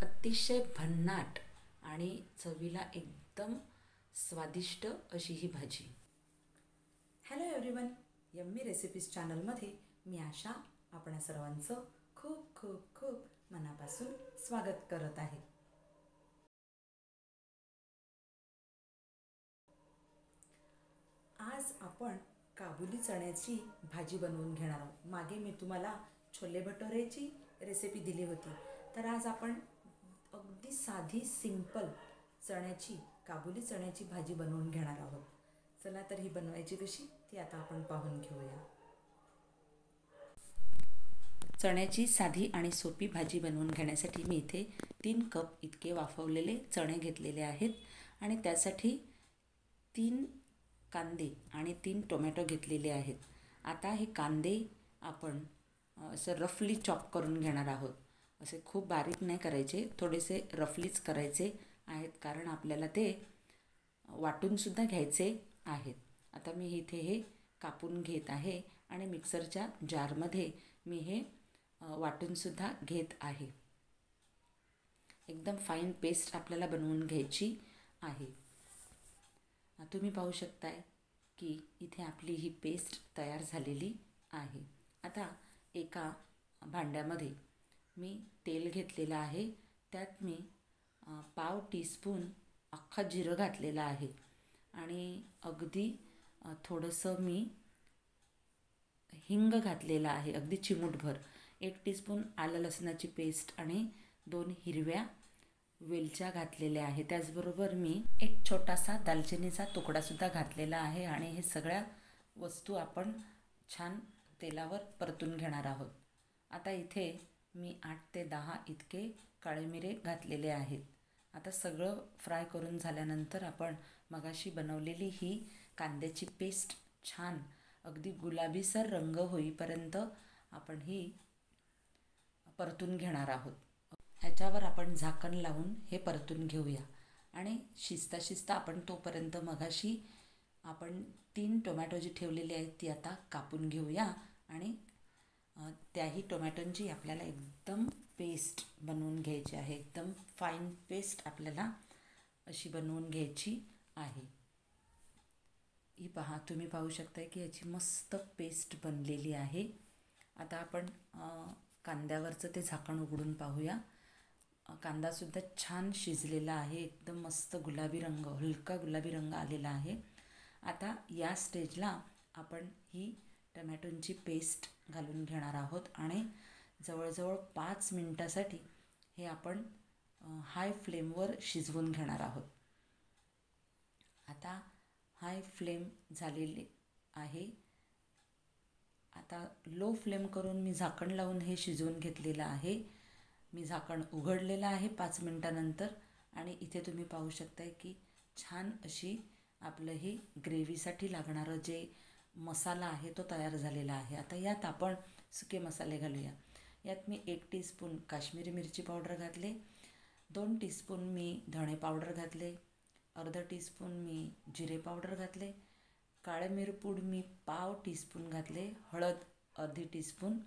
अतिशय भन्नाट आणि चवीला एकदम स्वादिष्ट अशी ही भाजी। हॅलो एव्हरीवन, यम्मी रेसिपीज चॅनलमध्ये मी आशा आपणा सर्वांचं खूप खूप खूप मनापासून स्वागत करत आहे। आज आपण काबुली चण्याची भाजी बनवून घेणार आहोत। मागे मी तुम्हाला छोले भटुरेची रेसिपी दिली होती, तर आज आपण अगदी साधी सिंपल काबुली चण्याची भाजी बनवून घेणार आहोत। चला तर ही बनवायची कशी ती आता आपण पाहून घेऊया। चण्याची साधी आणि सोपी भाजी बनवून घेण्यासाठी मी इथे 3 कप इतके वाफवलेले चणे घेतलेले आहेत आणि त्यासाठी 3 कांदे आणि 3 टोमॅटो घेतलेले आहेत। आता हे कांदे आपण असं रफली चॉप करून घेणार आहोत। असे खूप बारीक नाही करायचे, थोडेसे रफलीच करायचे आहेत, कारण आपल्याला ते वाटूनसुद्धा घ्यायचे आहेत। आता मी इथे हे कापून घेत आहे आणि मिक्सरच्या जारमध्ये मी हे वाटूनसुद्धा घेत आहे। एकदम फाईन पेस्ट आपल्याला बनवून घ्यायची आहे। तुम्ही पाहू शकताय की इथे आपली ही पेस्ट तयार झालेली आहे। आता एका भांड्यामध्ये मी तेल घेतलेलं आहे, त्यात मी पाव टीस्पून अख्खा जिरं घातलेलं आहे आणि अगदी थोडंसं मी हिंग घातलेलं आहे, अगदी चिमूटभर। 1 टीस्पून आलं लसणाची पेस्ट आणि 2 हिरव्या वेलच्या घातलेल्या आहे। त्याचबरोबर मी एक छोटासा दालचिनीचा तुकडासुद्धा घातलेला आहे आणि हे सगळ्या वस्तू आपण छान तेलावर परतून घेणार आहोत। आता इथे मी 8 ते 10 इतके काळे मिरे घातलेले आहेत। आता सगळं फ्राय करून झाल्यानंतर आपण मगाशी बनवलेली ही कांद्याची पेस्ट छान अगदी गुलाबीसर रंग होईपर्यंत आपण ही परतून घेणार आहोत। ह्याच्यावर आपण झाकण लावून हे परतून घेऊया आणि शिजता आपण तोपर्यंत मगाशी आपण 3 टोमॅटो जी ठेवलेली आहेत ती आता कापून घेऊया आणि त्याही टोमॅटोंची आपल्याला एकदम पेस्ट बनवून घ्यायची आहे। एकदम फाईन पेस्ट आपल्याला अशी बनवून घ्यायची आहे। ही पहा, तुम्ही पाहू शकताय की याची मस्त पेस्ट बनलेली आहे। आता आपण कांद्यावरचं ते झाकण उघडून पाहूया। कांदासुद्धा छान शिजलेला आहे, एकदम मस्त गुलाबी रंग, हलका गुलाबी रंग आलेला आहे। आता या स्टेजला आपण ही टमॅटोंची पेस्ट घालून घेणार आहोत आणि जवळजवळ 5 मिनिटासाठी हे आपण हाय फ्लेमवर शिजवून घेणार आहोत। आता हाय फ्लेम झालेली आहे। आता लो फ्लेम करून मी झाकण लावून हे शिजवून घेतलेलं आहे। मी झाकण उघडलेलं आहे 5 मिनिटानंतर आणि इथे तुम्ही पाहू शकताय की छान अशी आपलं हे ग्रेव्हीसाठी लागणारं जे मसाला आहे तो तयार झालेला आहे। आता यात आपण सुके मसाले घालूया। यात मी 1 टीस्पून काश्मीरी मिरची पावडर घातले, 2 टीस्पून मी धणे पावडर घातले, अर्धा टीस्पून मी जिरे पावडर घातले, काळे मिरपूड मी पाव टीस्पून घातले, हळद अर्धी टीस्पून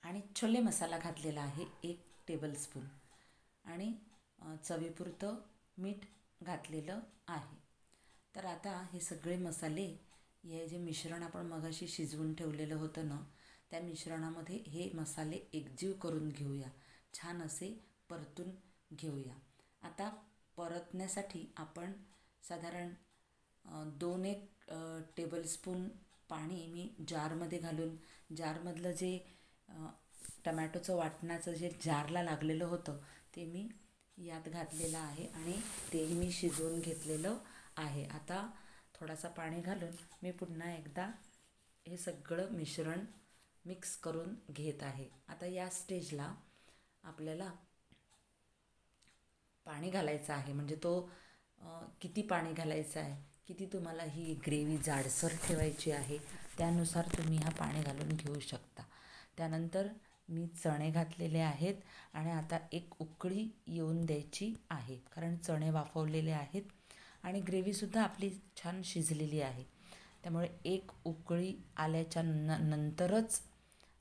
आणि छोले मसाला घातलेला आहे 1 टेबलस्पून आणि चवीपुरतं मीठ घातलेलं आहे। तर आता हे सगळे मसाले, हे जे मिश्रण आपण मगाशी शिजवून ठेवलेलं होतं ना, त्या मिश्रणामध्ये हे मसाले एकजीव करून घेऊया, छान असे परतून घेऊया। आता परतण्यासाठी आपण साधारण 2-1 टेबलस्पून पाणी मी जारमध्ये घालून, जारमधलं जे टमॅटोचं वाटणाचं जे जारला लागलेलं होतं ते मी यात घातलेलं आहे आणि तेही मी शिजवून घेतलेलं आहे। आता थोडासा पाणी घालून मी पुन्हा एकदा हे सगळं मिश्रण मिक्स करून घेत आहे। आता या स्टेजला आपल्याला पाणी घालायचं आहे, म्हणजे तो किती पाणी घालायचं आहे, किती तुम्हाला ही ग्रेव्ही जाडसर ठेवायची आहे त्यानुसार तुम्ही हा पाणी घालून घेऊ शकता। त्यानंतर मी चणे घातलेले आहेत आणि आता 1 उकळी येऊन द्यायची आहे, कारण चणे वाफवलेले आहेत आणि ग्रेव्हीसुद्धा आपली छान शिजलेली आहे। त्यामुळे 1 उकळी आल्याच्या नंतरच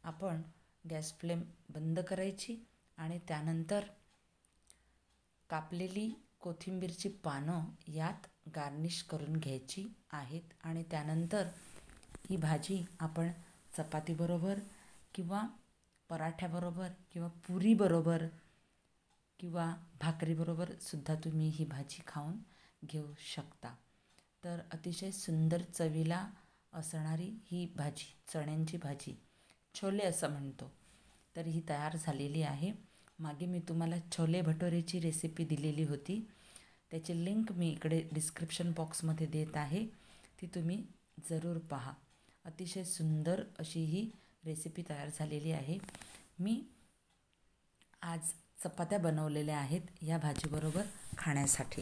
आपण गॅस फ्लेम बंद करायची आणि त्यानंतर कापलेली कोथिंबीरची पानं यात गार्निश करून घ्यायची आहेत. आणि त्यानंतर ही भाजी आपण चपातीबरोबर किंवा पराठ्याबरोबर किंवा पुरीबरोबर किंवा भाकरीबरोबर सुद्धा तुम्ही ही भाजी खाऊन घेऊ शकता. तर अतिशय सुंदर चवीला असणारी ही भाजी, चण्यांची भाजी, छोले असं म्हणतो, तर ही तयार झालेली आहे. मागे मी तुम्हाला छोले भटोरेची रेसिपी दिलेली होती, त्याची लिंक मी इकडे डिस्क्रिप्शन बॉक्समध्ये देत आहे, ती तुम्ही जरूर पहा. अतिशय सुंदर अशी ही रेसिपी तयार झालेली आहे. मी आज चपात्या बनवलेल्या आहेत या भाजीबरोबर खाण्यासाठी.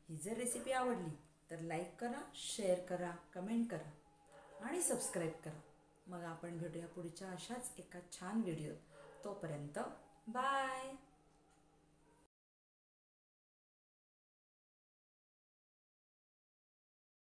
ही जर रेसिपी आवडली तर लाईक करा, शेअर करा, कमेंट करा आणि सबस्क्राईब करा. मग आपण भेटूया पुढच्या अशाच एका छान व्हिडिओ. तोपर्यंत बाय.